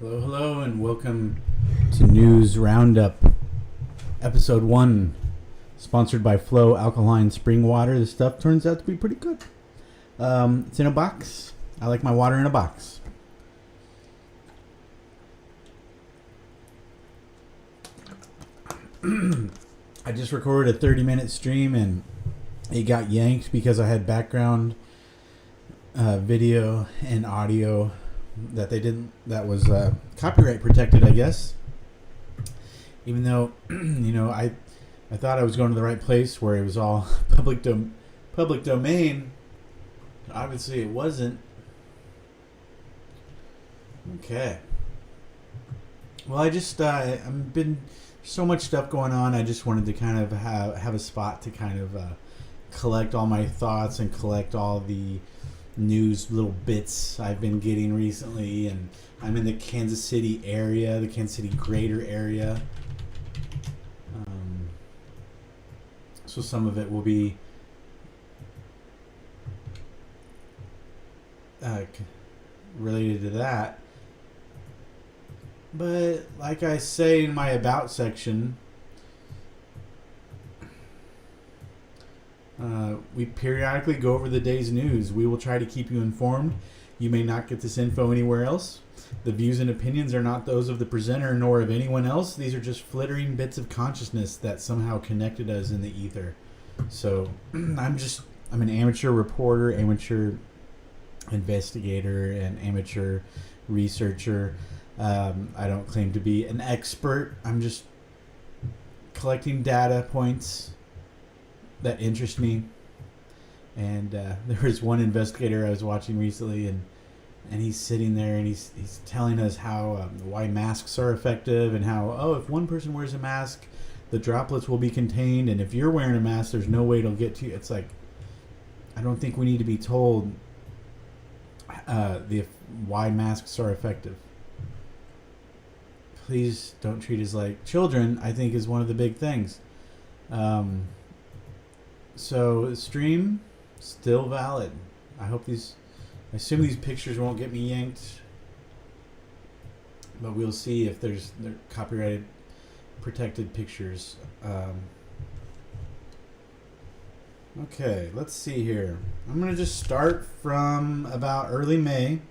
Hello, hello, and welcome to News Roundup, Episode 1, sponsored by Flow Alkaline Spring Water. This stuff turns out to be pretty good. It's in a box. I like my water in a box. I just recorded a 30-minute stream, and it got yanked because I had background video and audio that was copyright protected, I guess. Even though, I thought I was going to the right place where it was all public domain. Obviously, it wasn't. Okay. Well, I've been so much stuff going on. I just wanted to kind of have a spot to kind of collect all my thoughts and collect all the news little bits I've been getting recently. And I'm in the Kansas City area, the Kansas City greater area. So some of it will be related to that. But like I say in my about section, we periodically go over the day's news. We will try to keep you informed. You may not get this info anywhere else. The views and opinions are not those of the presenter nor of anyone else. These are just flittering bits of consciousness that somehow connected us in the ether. So I'm an amateur reporter, amateur investigator, and amateur researcher. I don't claim to be an expert. I'm just collecting data points that interest me. And there was one investigator I was watching recently, and he's sitting there and he's telling us how why masks are effective, and how if one person wears a mask, the droplets will be contained, and if you're wearing a mask, there's no way it'll get to you. It's like, I don't think we need to be told why masks are effective. Please don't treat us like children, I think, is one of the big things. So the stream still valid. I assume these pictures won't get me yanked, but we'll see if they're copyrighted protected pictures. Okay, let's see here. I'm gonna just start from about early May.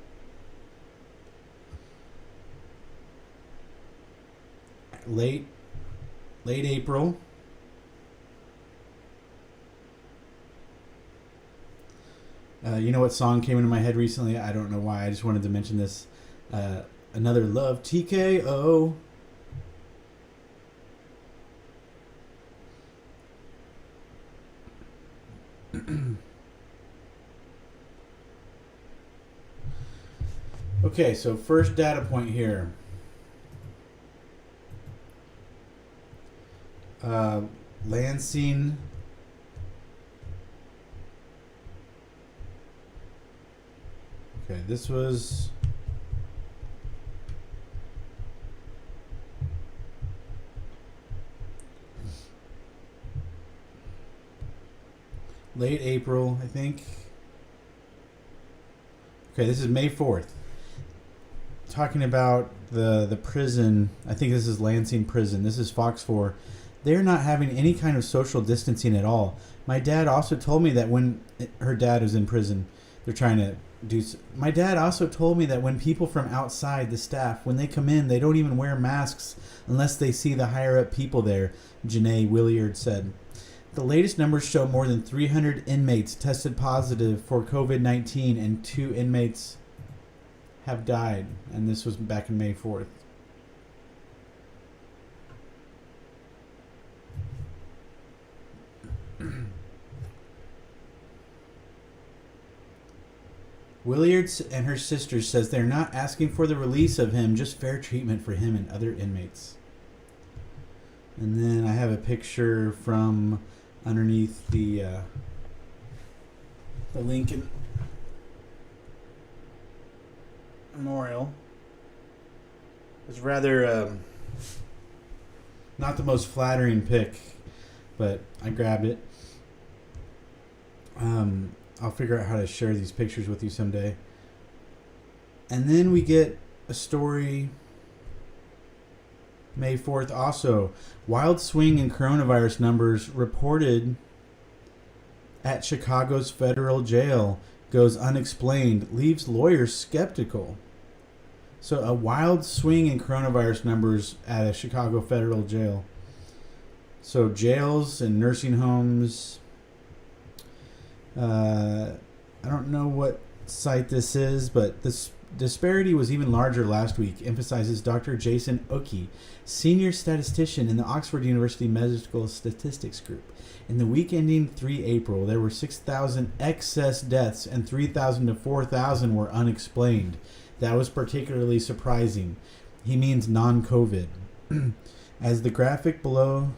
Late April. You know what song came into my head recently? I don't know why. I just wanted to mention this. Another Love TKO. Okay, so first data point here. Lansing. Okay, this was late April, I think. Okay, this is May 4th. Talking about the prison. I think this is Lansing Prison. This is Fox 4. They're not having any kind of social distancing at all. My dad also told me that when her dad was in prison, they're trying to my dad also told me that when people from outside, the staff, when they come in, they don't even wear masks unless they see the higher up people there, Janae Williard said. The latest numbers show more than 300 inmates tested positive for COVID-19, and 2 inmates have died, and this was back in May 4th. Williard and her sister says they're not asking for the release of him, just fair treatment for him and other inmates. And then I have a picture from underneath the Lincoln Memorial. It's rather not the most flattering pic, but I grabbed it. I'll figure out how to share these pictures with you someday. And then we get a story May 4th also. Wild swing in coronavirus numbers reported at Chicago's federal jail goes unexplained, leaves lawyers skeptical. So a wild swing in coronavirus numbers at a Chicago federal jail. So jails and nursing homes. I don't know what site this is, but this disparity was even larger last week, emphasizes Dr. Jason Oki, senior statistician in the Oxford University Medical Statistics Group. In the week ending 3 April, there were 6,000 excess deaths and 3,000 to 4,000 were unexplained. That was particularly surprising. He means non-COVID. As the graphic below,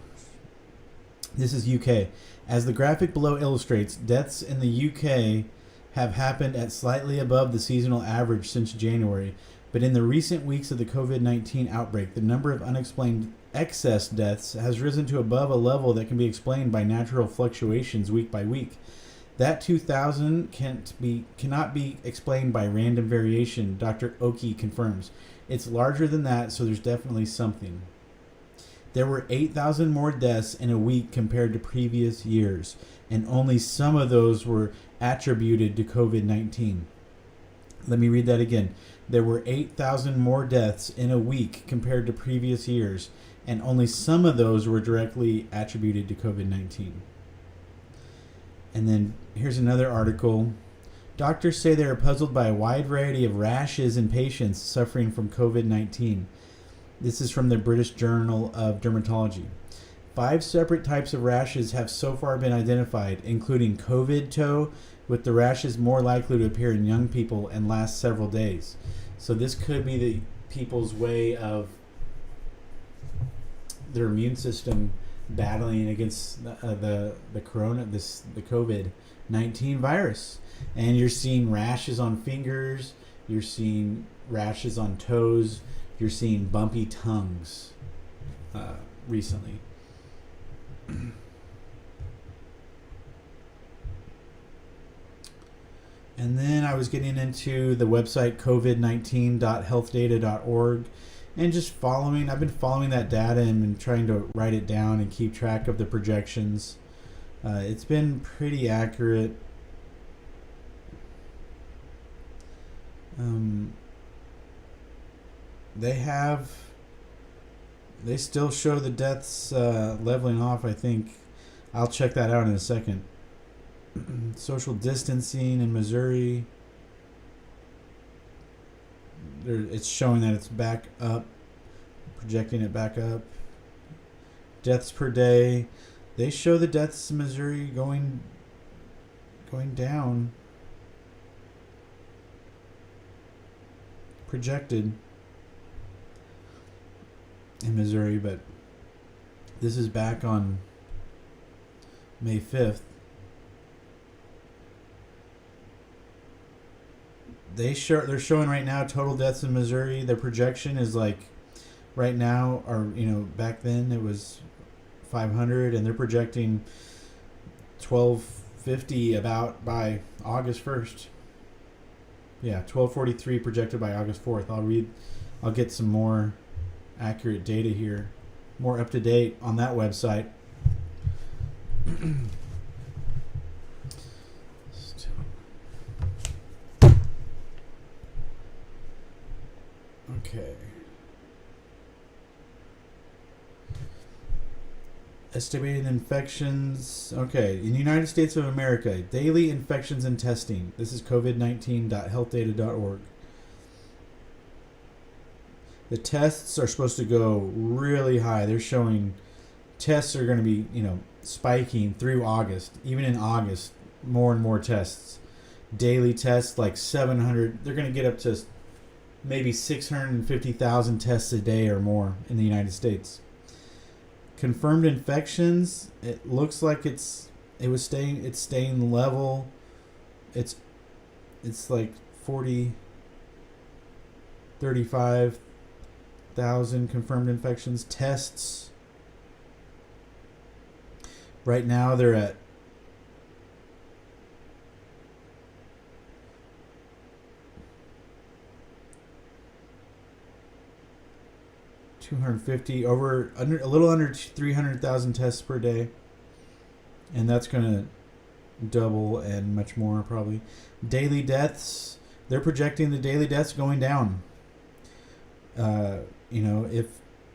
this is UK. As the graphic below illustrates, deaths in the UK have happened at slightly above the seasonal average since January, but in the recent weeks of the COVID-19 outbreak, the number of unexplained excess deaths has risen to above a level that can be explained by natural fluctuations week by week. That 2,000 cannot be explained by random variation, Dr. Oki confirms. It's larger than that, so there's definitely something. There were 8,000 more deaths in a week compared to previous years, and only some of those were attributed to COVID-19. Let me read that again. There were 8,000 more deaths in a week compared to previous years, and only some of those were directly attributed to COVID-19. And then here's another article. Doctors say they are puzzled by a wide variety of rashes in patients suffering from COVID-19. This is from the British Journal of Dermatology. 5 separate types of rashes have so far been identified, including COVID toe, with the rashes more likely to appear in young people and last several days. So this could be the people's way of their immune system battling against the COVID-19 virus. And you're seeing rashes on fingers, you're seeing rashes on toes, you're seeing bumpy tongues recently. And then I was getting into the website covid19.healthdata.org and just I've been following that data and been trying to write it down and keep track of the projections. It's been pretty accurate. They still show the deaths leveling off, I think. I'll check that out in a second. Social distancing in Missouri. It's showing that it's back up, projecting it back up. Deaths per day. They show the deaths in Missouri going down. Projected in Missouri, but this is back on May 5th. They're showing right now total deaths in Missouri. Their projection is like right now, or back then it was 500, and they're projecting 1,250 about by August 1st. Yeah, 1,243 projected by August 4th. I'll get some more accurate data here, more up to date on that website. Okay. Estimated infections. Okay, in the United States of America, daily infections and testing. This is covid19.healthdata.org. The tests are supposed to go really high. They're showing tests are going to be, spiking through August. Even in August, more and more tests. Daily tests like 700. They're going to get up to maybe 650,000 tests a day or more in the United States. Confirmed infections, it looks like it's staying level. It's like 35,000 confirmed infections. Tests right now they're at 2 250 over under a little under 300,000 tests per day, and that's going to double and much more probably. Daily deaths, they're projecting the daily deaths going down. If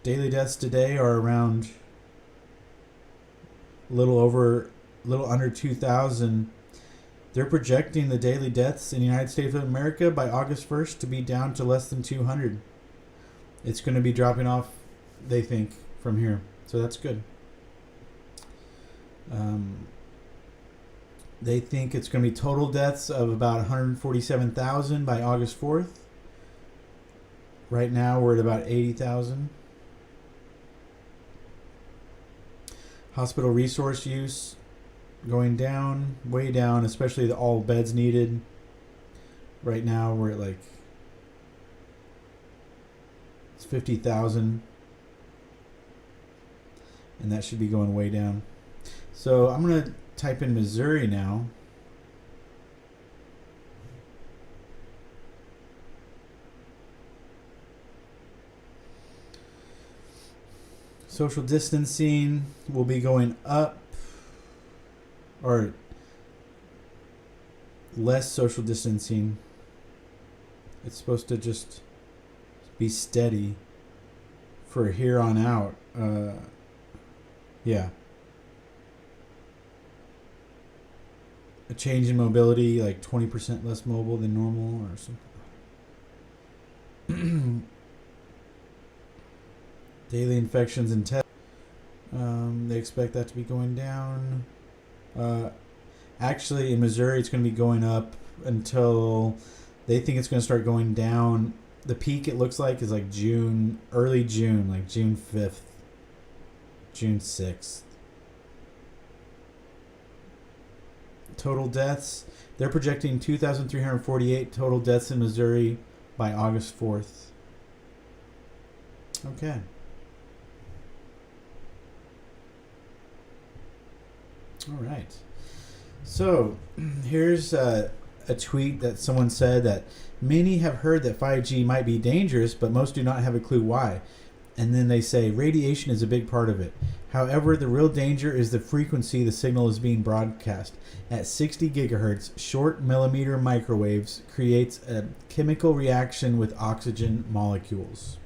daily deaths today are around a little under 2,000, they're projecting the daily deaths in the United States of America by August 1st to be down to less than 200. It's going to be dropping off, they think, from here. So that's good. They think it's going to be total deaths of about 147,000 by August 4th. Right now we're at about 80,000. Hospital resource use going down, way down, especially the all beds needed. Right now we're at it's 50,000. And that should be going way down. So I'm going to type in Missouri now. Social distancing will be going up, or less social distancing. It's supposed to just be steady for here on out. Yeah. A change in mobility, like 20% less mobile than normal or something. Daily infections and tests. They expect that to be going down. Actually, in Missouri, it's going to be going up until they think it's going to start going down. The peak, it looks like, is like June, early June, like June 5th, June 6th. Total deaths, they're projecting 2,348 total deaths in Missouri by August 4th. Okay. All right. So here's a tweet that someone said that many have heard that 5G might be dangerous, but most do not have a clue why. And then they say radiation is a big part of it. However, the real danger is the frequency the signal is being broadcast. At 60 gigahertz, short millimeter microwaves creates a chemical reaction with oxygen molecules.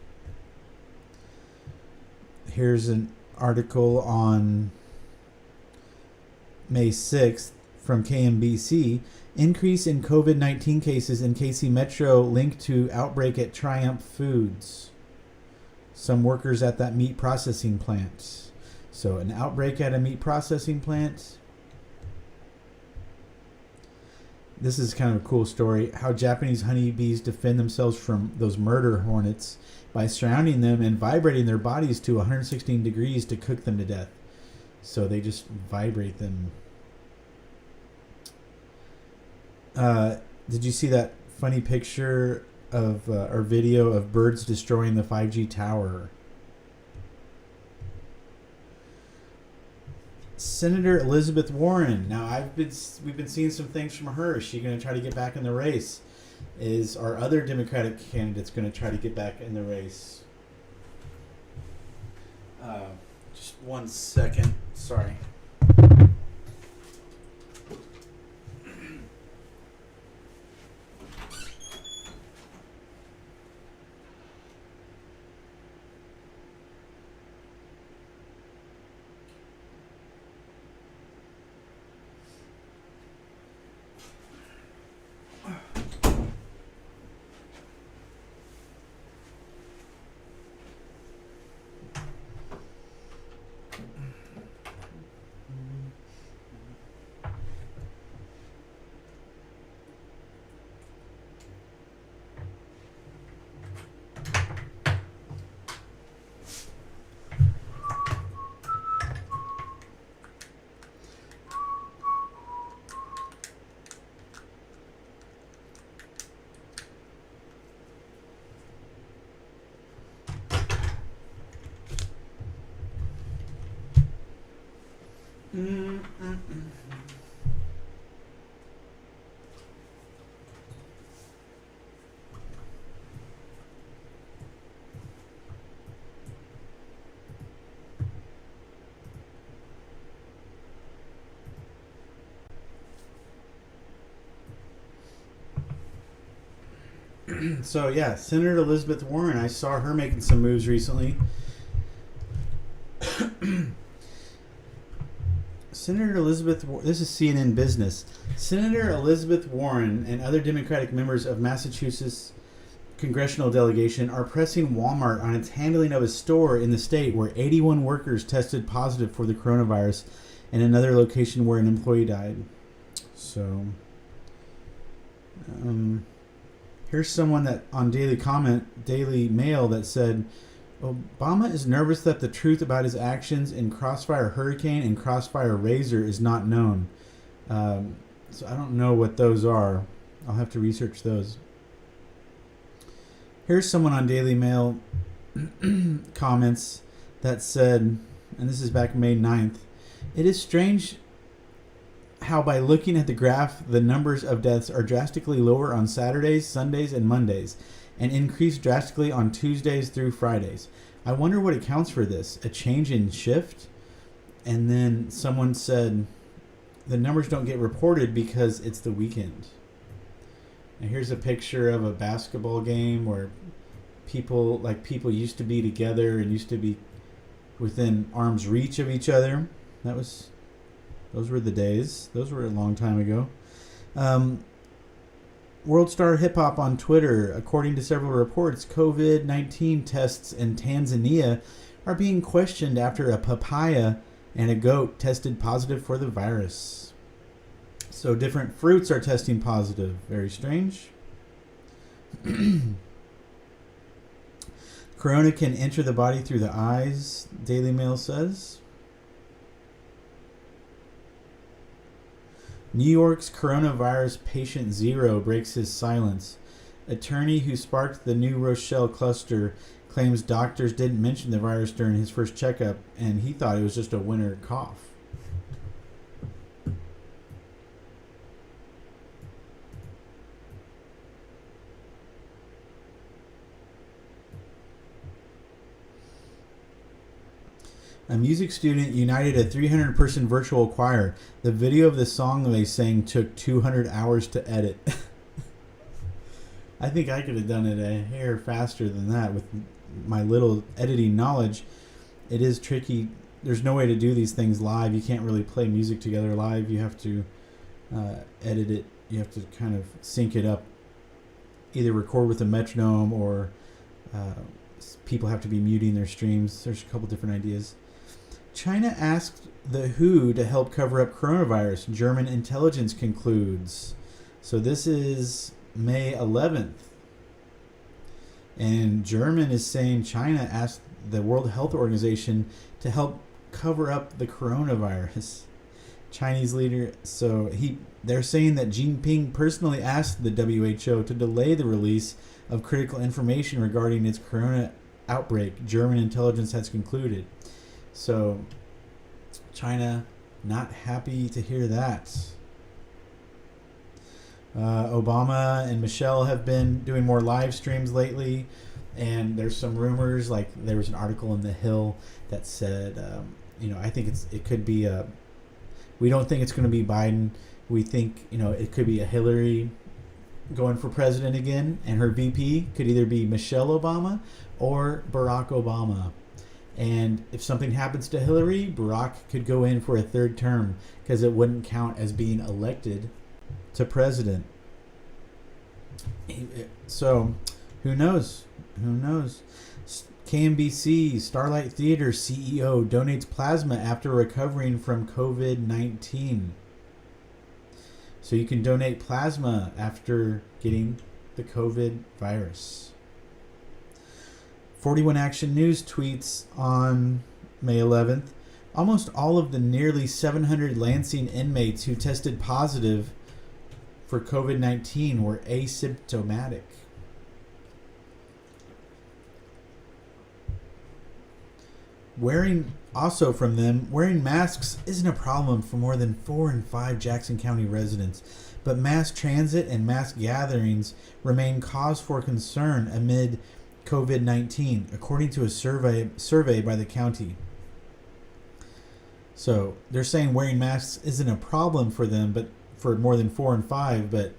Here's an article on May 6th from KMBC. Increase in COVID-19 cases in KC Metro linked to outbreak at Triumph Foods. Some workers at that meat processing plant. So an outbreak at a meat processing plant. This is kind of a cool story. How Japanese honeybees defend themselves from those murder hornets by surrounding them and vibrating their bodies to 116 degrees to cook them to death. So they just vibrate them. Did you see that funny picture of or video of birds destroying the 5G tower? Senator Elizabeth Warren. Now we've been seeing some things from her. Is she going to try to get back in the race? Is our other Democratic candidates going to try to get back in the race? Just 1 second. Sorry. So yeah, Senator Elizabeth Warren. I saw her making some moves recently. Senator Elizabeth. This is CNN Business. Senator Elizabeth Warren and other Democratic members of Massachusetts congressional delegation are pressing Walmart on its handling of a store in the state where 81 workers tested positive for the coronavirus, and another location where an employee died. So, here's someone that on Daily Mail that said, Obama is nervous that the truth about his actions in Crossfire Hurricane and Crossfire Razor is not known. So I don't know what those are. I'll have to research those. Here's someone on Daily Mail comments that said, and this is back May 9th, it is strange how by looking at the graph, the numbers of deaths are drastically lower on Saturdays, Sundays, and Mondays, and increase drastically on Tuesdays through Fridays. I wonder what accounts for this, a change in shift? And then someone said, the numbers don't get reported because it's the weekend. And here's a picture of a basketball game where people used to be together and used to be within arm's reach of each other. Those were the days. Those were a long time ago. World Star Hip Hop on Twitter. According to several reports, COVID-19 tests in Tanzania are being questioned after a papaya and a goat tested positive for the virus. So different fruits are testing positive. Very strange. Corona can enter the body through the eyes, Daily Mail says. New York's coronavirus patient zero breaks his silence. Attorney who sparked the New Rochelle cluster claims doctors didn't mention the virus during his first checkup, and he thought it was just a winter cough. A music student united a 300-person virtual choir. The video of the song they sang took 200 hours to edit. I think I could have done it a hair faster than that with my little editing knowledge. It is tricky. There's no way to do these things live. You can't really play music together live. You have to edit it. You have to kind of sync it up. Either record with a metronome or people have to be muting their streams. There's a couple different ideas. China asked the WHO to help cover up coronavirus. German intelligence concludes. So this is May 11th. And German is saying China asked the World Health Organization to help cover up the coronavirus. Chinese leader, they're saying that Jinping personally asked the WHO to delay the release of critical information regarding its corona outbreak, German intelligence has concluded. So, China not happy to hear that. Obama and Michelle have been doing more live streams lately, and there's some rumors, like there was an article in The Hill that said, I think it could be we don't think it's going to be Biden. We think, it could be a Hillary going for president again, and her VP could either be Michelle Obama or Barack Obama. And if something happens to Hillary, Barack could go in for a third term because it wouldn't count as being elected to president. So, who knows? KMBC Starlight Theater CEO donates plasma after recovering from COVID-19. So you can donate plasma after getting the COVID virus. 41 Action News tweets on May 11th, almost all of the nearly 700 Lansing inmates who tested positive for COVID-19 were asymptomatic. Wearing masks isn't a problem for more than 4 in 5 Jackson County residents, but mass transit and mass gatherings remain cause for concern amid COVID-19, according to a survey by the county. So they're saying wearing masks isn't a problem for them, but for more than 4 and 5. But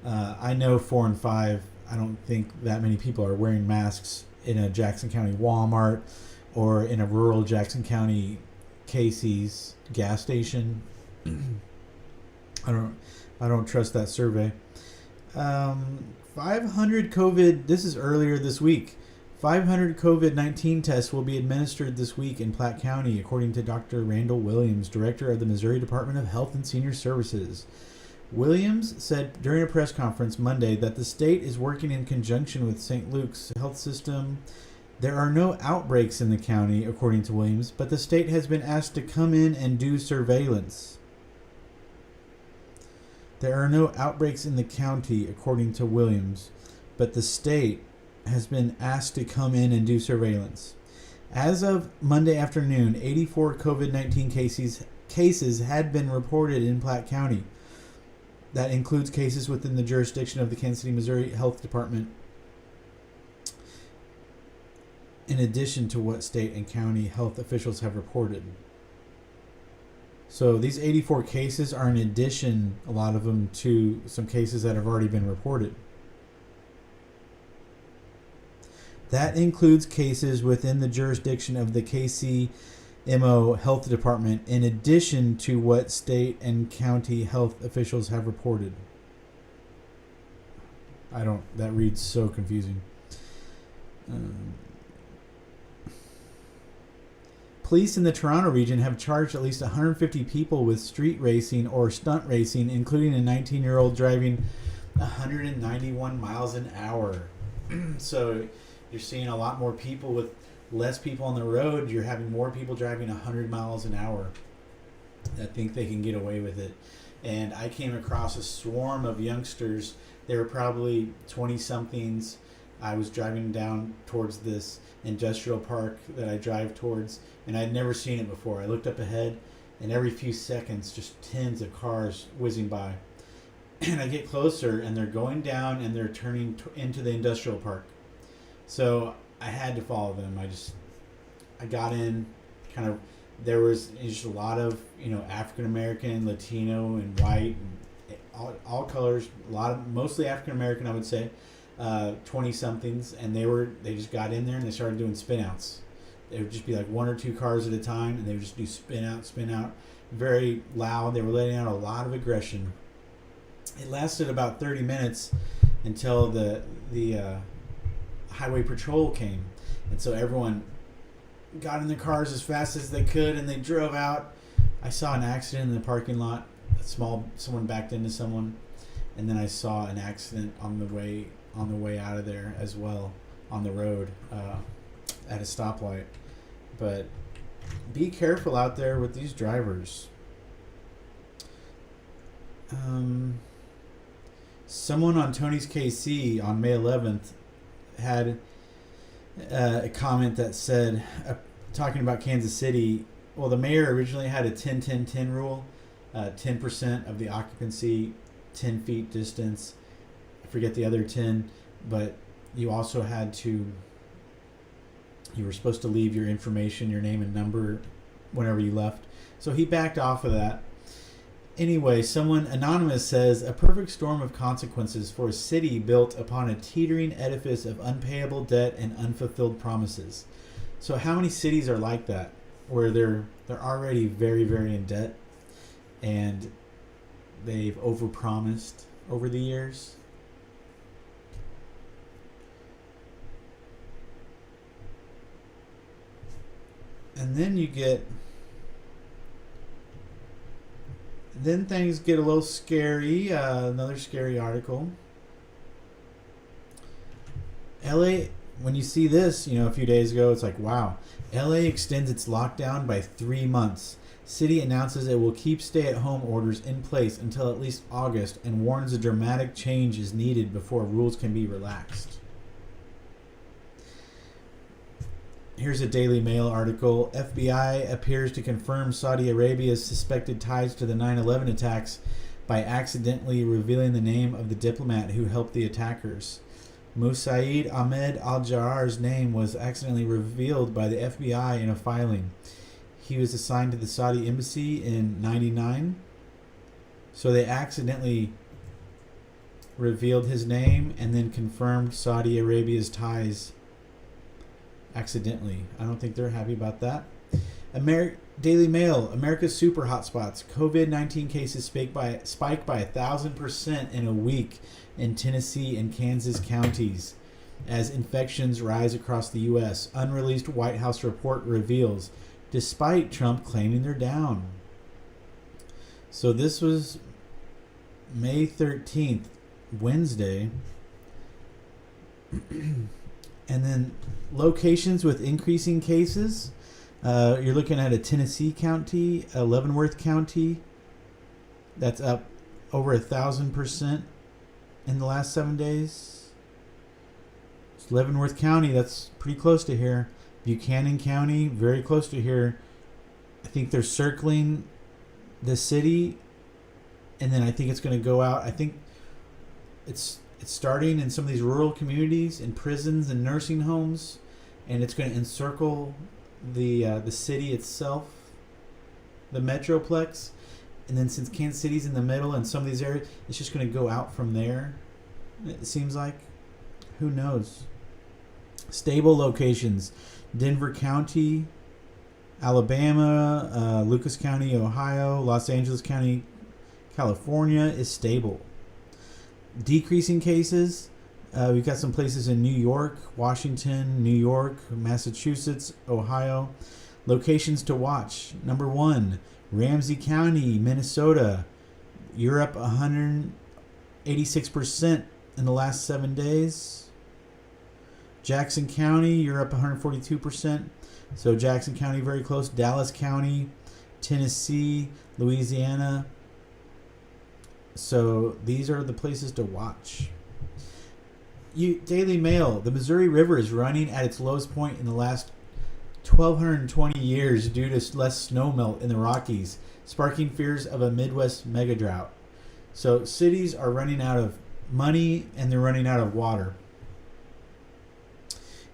I know 4 and 5. I don't think that many people are wearing masks in a Jackson County Walmart or in a rural Jackson County Casey's gas station. I don't trust that survey. 500 COVID. This is earlier this week. 500 COVID-19 tests will be administered this week in Platte County, according to Dr. Randall Williams, director of the Missouri Department of Health and Senior Services. Williams said during a press conference Monday that the state is working in conjunction with St. Luke's health system. There are no outbreaks in the county, according to Williams, but the state has been asked to come in and do surveillance. There are no outbreaks in the county, according to Williams, but the state has been asked to come in and do surveillance. As of Monday afternoon, 84 COVID-19 cases had been reported in Platte County. That includes cases within the jurisdiction of the Kansas City, Missouri Health Department, in addition to what state and county health officials have reported. So these 84 cases are in addition, a lot of them, to some cases that have already been reported. That includes cases within the jurisdiction of the KCMO Health Department, in addition to what state and county health officials have reported. That reads so confusing. Police in the Toronto region have charged at least 150 people with street racing or stunt racing, including a 19-year-old driving 191 miles an hour. So you're seeing a lot more people with less people on the road. You're having more people driving 100 miles an hour that think they can get away with it. And I came across a swarm of youngsters. They were probably 20-somethings. I was driving down towards this industrial park that I drive towards, and I'd never seen it before. I looked up ahead, and every few seconds, just tens of cars whizzing by. And I get closer, and they're going down, and they're turning into the industrial park. So I had to follow them. I got in, there was just a lot of, African American, Latino, and white, and all colors. Mostly African American, I would say. 20-somethings, and they just got in there and they started doing spin outs. They would just be like one or two cars at a time, and they would just do spin out, very loud. They were letting out a lot of aggression. It lasted about 30 minutes until the highway patrol came, and so everyone got in their cars as fast as they could, and they drove out. I saw an accident in the parking lot. Someone backed into someone, and then I saw an accident on the way out of there as well, on the road at a stoplight. But be careful out there with these drivers. Someone on Tony's KC on May 11th had a comment that said, talking about Kansas City, well, the mayor originally had a 10-10-10 rule, 10% of the occupancy, 10 feet distance. I forget the other 10, but you also you were supposed to leave your information, your name and number, whenever you left. So he backed off of that. Anyway, someone anonymous says, a perfect storm of consequences for a city built upon a teetering edifice of unpayable debt and unfulfilled promises. So how many cities are like that, where they're already very, very in debt, and they've overpromised over the years? And then things get a little scary. Another scary article. LA, when you see this, a few days ago, it's like, wow. LA extends its lockdown by 3 months. City announces it will keep stay-at-home orders in place until at least August, and warns a dramatic change is needed before rules can be relaxed. Here's a Daily Mail article. FBI appears to confirm Saudi Arabia's suspected ties to the 9/11 attacks by accidentally revealing the name of the diplomat who helped the attackers. Musaid Ahmed Al-Jarrar's name was accidentally revealed by the FBI in a filing. He was assigned to the Saudi embassy in '99. So they accidentally revealed his name and then confirmed Saudi Arabia's ties accidentally. I don't think they're happy about that. Daily Mail, America's super hotspots. COVID-19 cases spike by 1,000% in a week in Tennessee and Kansas counties as infections rise across the U.S. Unreleased White House report reveals, despite Trump claiming they're down. So this was May 13th, Wednesday. And then locations with increasing cases. You're looking at a Tennessee county, a Leavenworth County. That's up over 1,000% in the last 7 days. It's Leavenworth County, that's pretty close to here. Buchanan County, very close to here. I think they're circling the city, and then I think it's going to go out. I think it's starting in some of these rural communities, in prisons and nursing homes, and it's going to encircle the city itself, the metroplex, and then since Kansas City's in the middle and some of these areas, it's just going to go out from there. It seems like, who knows? Stable locations: Denver County, Alabama, Lucas County, Ohio, Los Angeles County, California is stable. Decreasing cases. We've got some places in New York, Washington, New York, Massachusetts, Ohio. Locations to watch. Number 1, Ramsey County, Minnesota. You're up 186% in the last 7 days. Jackson County, you're up 142%. So Jackson County, very close. Dallas County, Tennessee, Louisiana. So these are the places to watch. Daily Mail, the Missouri River is running at its lowest point in the last 1,220 years due to less snowmelt in the Rockies, sparking fears of a Midwest mega drought. So cities are running out of money and they're running out of water.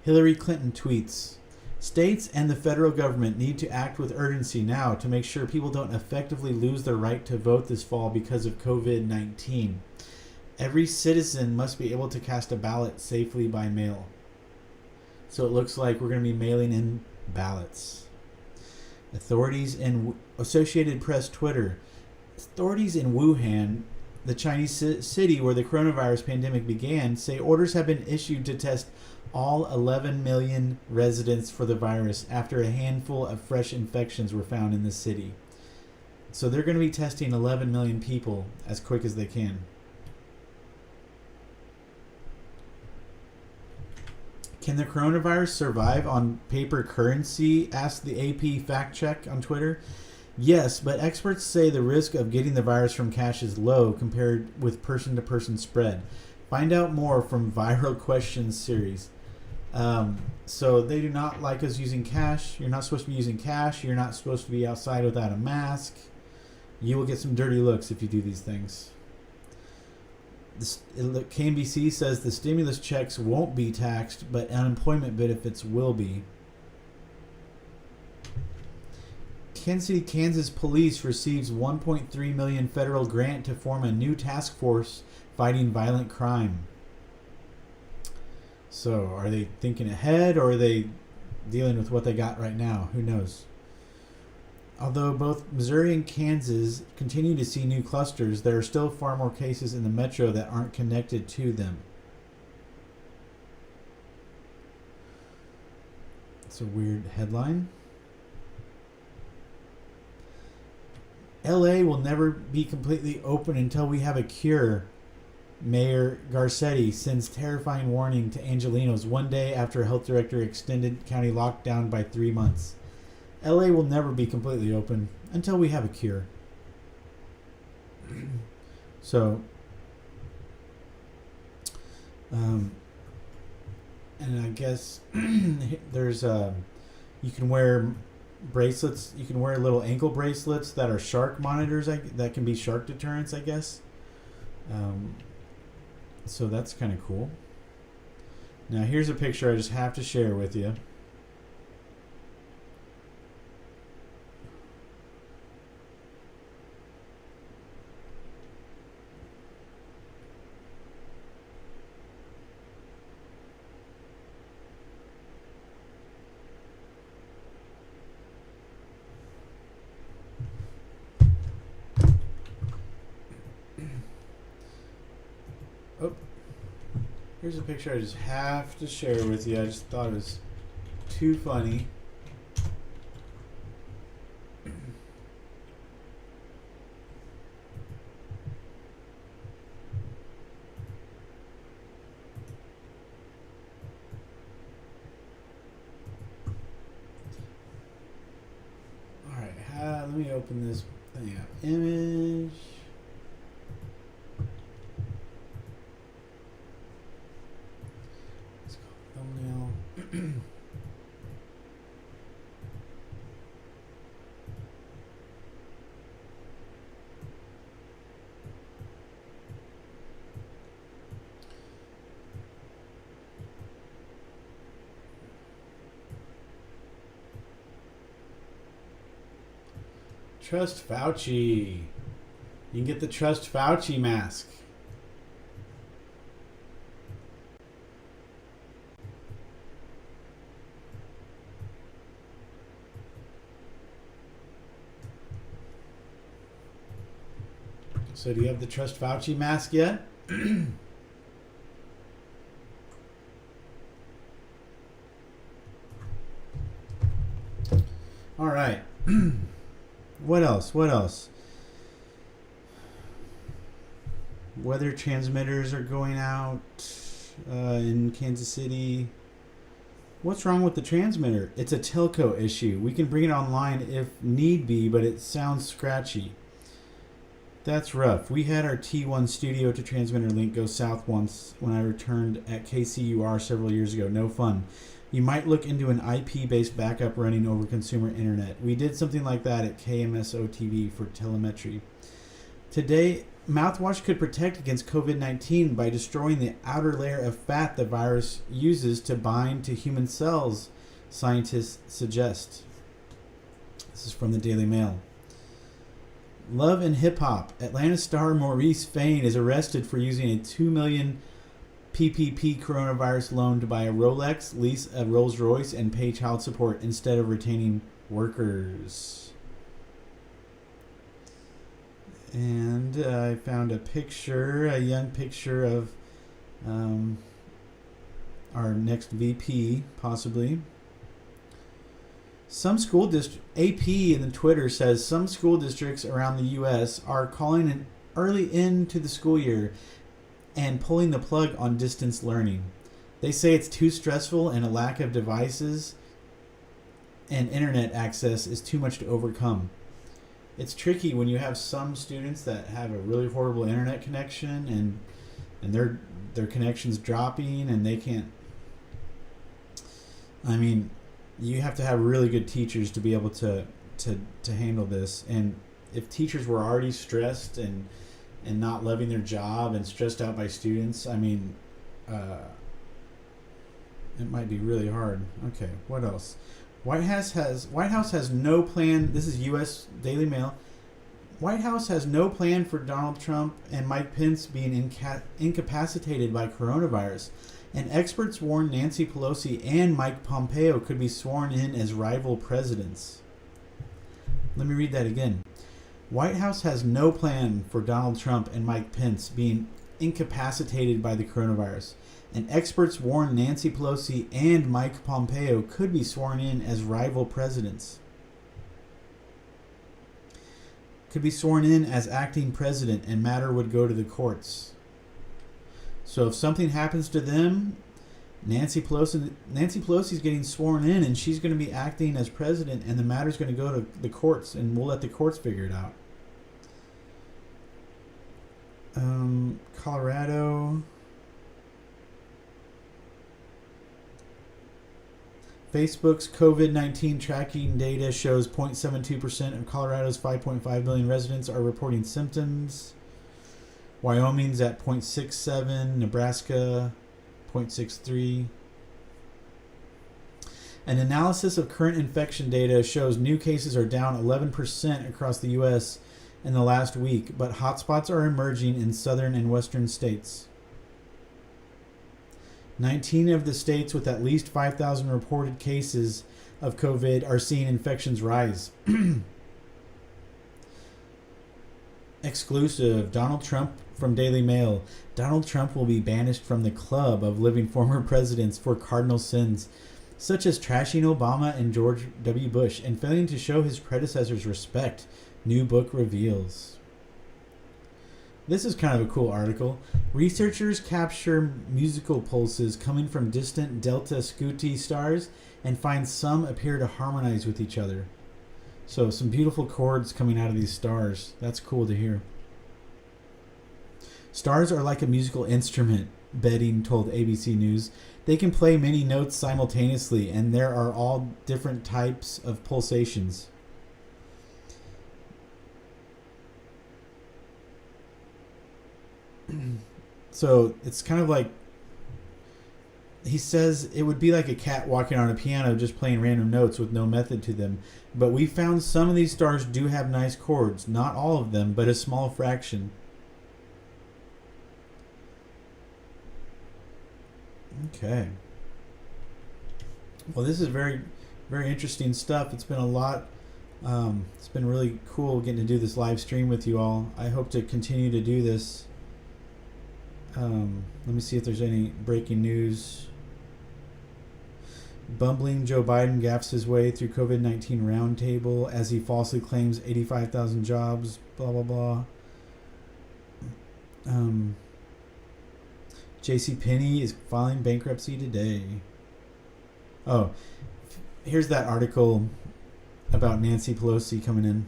Hillary Clinton tweets, states and the federal government need to act with urgency now to make sure people don't effectively lose their right to vote this fall because of COVID-19. Every citizen must be able to cast a ballot safely by mail. So it looks like we're going to be mailing in ballots. Authorities in Associated Press Twitter. Authorities in Wuhan, the Chinese city where the coronavirus pandemic began, say orders have been issued to test all 11 million residents for the virus after a handful of fresh infections were found in the city. So they're going to be testing 11 million people as quick as they can. Can the coronavirus survive on paper currency? Asked the AP fact check on Twitter. Yes, but experts say the risk of getting the virus from cash is low compared with person-to-person spread. Find out more from Viral Questions series. So they do not like us using cash. You're not supposed to be using cash. You're not supposed to be outside without a mask. You will get some dirty looks if you do these things. KNBC says the stimulus checks won't be taxed, but unemployment benefits will be. Kansas City, Kansas police receives $1.3 million federal grant to form a new task force fighting violent crime. So, are they thinking ahead or are they dealing with what they got right now? Who knows? Although both Missouri and Kansas continue to see new clusters, there are still far more cases in the metro that aren't connected to them. It's a weird headline. LA will never be completely open until we have a cure. Mayor Garcetti sends terrifying warning to Angelenos one day after a health director extended county lockdown by 3 months. LA will never be completely open until we have a cure. So, and I guess there's you can wear bracelets. You can wear little ankle bracelets that are shark monitors. That can be shark deterrents, I guess. So that's kind of cool. Now here's a picture I just have to share with you. Here's a picture I just have to share with you. I just thought it was too funny. Alright, let me open this thing up. Image. Let's go thumbnail. Trust Fauci. You can get the Trust Fauci mask. So do you have the Trust Fauci mask yet? All right. What else? What else? Weather transmitters are going out in Kansas City. What's wrong with the transmitter? It's a telco issue. We can bring it online if need be, but it sounds scratchy. That's rough. We had our T1 studio to transmitter link go south once when I returned at KCUR several years ago. No fun. You might look into an IP-based backup running over consumer internet. We did something like that at KMSO TV for telemetry. Today, mouthwash could protect against COVID-19 by destroying the outer layer of fat the virus uses to bind to human cells, scientists suggest. This is from the Daily Mail. Love and Hip Hop. Atlanta star Maurice Fain is arrested for using a $2 million PPP coronavirus loan to buy a Rolex, lease a Rolls Royce, and pay child support instead of retaining workers. And I found a picture, a young picture of our next VP, possibly. Some school district, AP in the Twitter says some school districts around the U.S. are calling an early end to the school year and pulling the plug on distance learning. They say it's too stressful and a lack of devices and internet access is too much to overcome. It's tricky when you have some students that have a really horrible internet connection and their connection's dropping and they can't. I mean, you have to have really good teachers to be able to handle this. And if teachers were already stressed and not loving their job and stressed out by students, I mean, it might be really hard. Okay, what else? White House has no plan. This is U.S. Daily Mail. White House has no plan for Donald Trump and Mike Pence being incapacitated by coronavirus. And experts warn Nancy Pelosi and Mike Pompeo could be sworn in as rival presidents. Let me read that again. White House has no plan for Donald Trump and Mike Pence being incapacitated by the coronavirus. And experts warn Nancy Pelosi and Mike Pompeo could be sworn in as rival presidents. Could be sworn in as acting president and matter would go to the courts. So if something happens to them, Nancy Pelosi's getting sworn in and she's going to be acting as president and the matter's going to go to the courts and we'll let the courts figure it out. Colorado. Facebook's COVID-19 tracking data shows 0.72% of Colorado's 5.5 million residents are reporting symptoms. Wyoming's at 0.67, Nebraska 0.63. An analysis of current infection data shows new cases are down 11% across the U.S. in the last week, but hotspots are emerging in southern and western states. 19 of the states with at least 5,000 reported cases of COVID are seeing infections rise. Exclusive. Donald Trump from Daily Mail. Donald Trump will be banished from the club of living former presidents for cardinal sins, such as trashing Obama and George W. Bush and failing to show his predecessors respect. New book reveals. This is kind of a cool article. Researchers capture musical pulses coming from distant Delta Scuti stars and find some appear to harmonize with each other. So some beautiful chords coming out of these stars. That's cool to hear. Stars are like a musical instrument, Bedding told ABC News. They can play many notes simultaneously, and there are all different types of pulsations. So it's kind of like, he says it would be like a cat walking on a piano just playing random notes with no method to them. But we found some of these stars do have nice chords. Not all of them, but a small fraction. Okay. Well, this is very, very interesting stuff. It's been a lot. It's been really cool getting to do this live stream with you all. I hope to continue to do this. Let me see if there's any breaking news. Bumbling Joe Biden gaffes his way through COVID-19 roundtable as he falsely claims 85,000 jobs. Blah, blah, blah. JCPenney is filing bankruptcy today. Oh, here's that article about Nancy Pelosi coming in.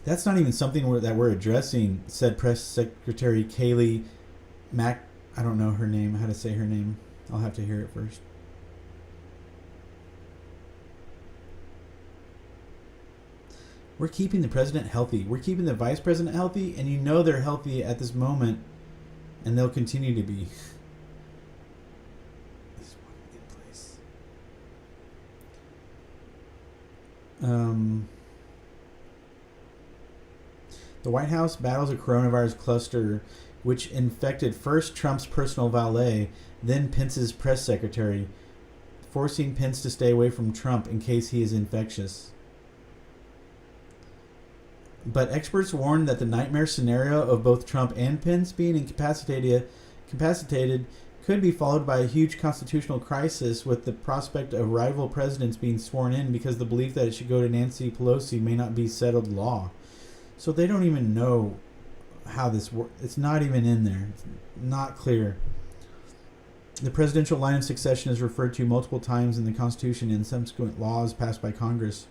That's not even something that we're addressing, said Press Secretary Kayleigh Mac. I don't know her name, how to say her name. I'll have to hear it first. We're keeping the president healthy. We're keeping the vice president healthy, and you know they're healthy at this moment, and they'll continue to be. This one in place. The White House battles a coronavirus cluster which infected first Trump's personal valet, then Pence's press secretary, forcing Pence to stay away from Trump in case he is infectious. But experts warn that the nightmare scenario of both Trump and Pence being incapacitated could be followed by a huge constitutional crisis, with the prospect of rival presidents being sworn in because the belief that it should go to Nancy Pelosi may not be settled law. So they don't even know how this works. It's not even in there. It's not clear. The presidential line of succession is referred to multiple times in the Constitution and subsequent laws passed by Congress.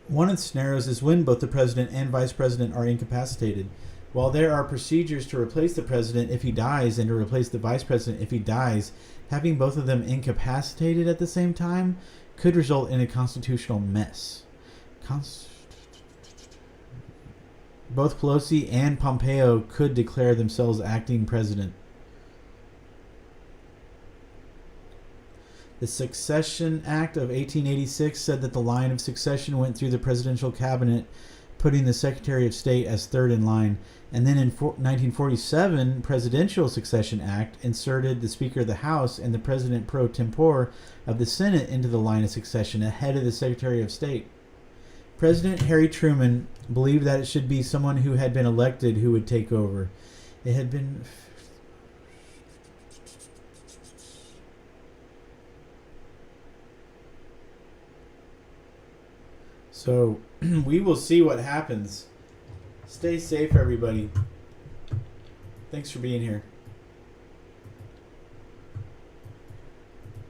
One of the scenarios is when both the president and vice president are incapacitated. While there are procedures to replace the president if he dies and to replace the vice president if he dies, having both of them incapacitated at the same time could result in a constitutional mess. Both Pelosi and Pompeo could declare themselves acting president. The Succession Act of 1886 said that the line of succession went through the presidential cabinet, putting the Secretary of State as third in line. And then in 1947, Presidential Succession Act inserted the Speaker of the House and the President pro tempore of the Senate into the line of succession ahead of the Secretary of State. President Harry Truman believed that it should be someone who had been elected who would take over. It had been... So, we will see what happens. Stay safe, everybody. Thanks for being here.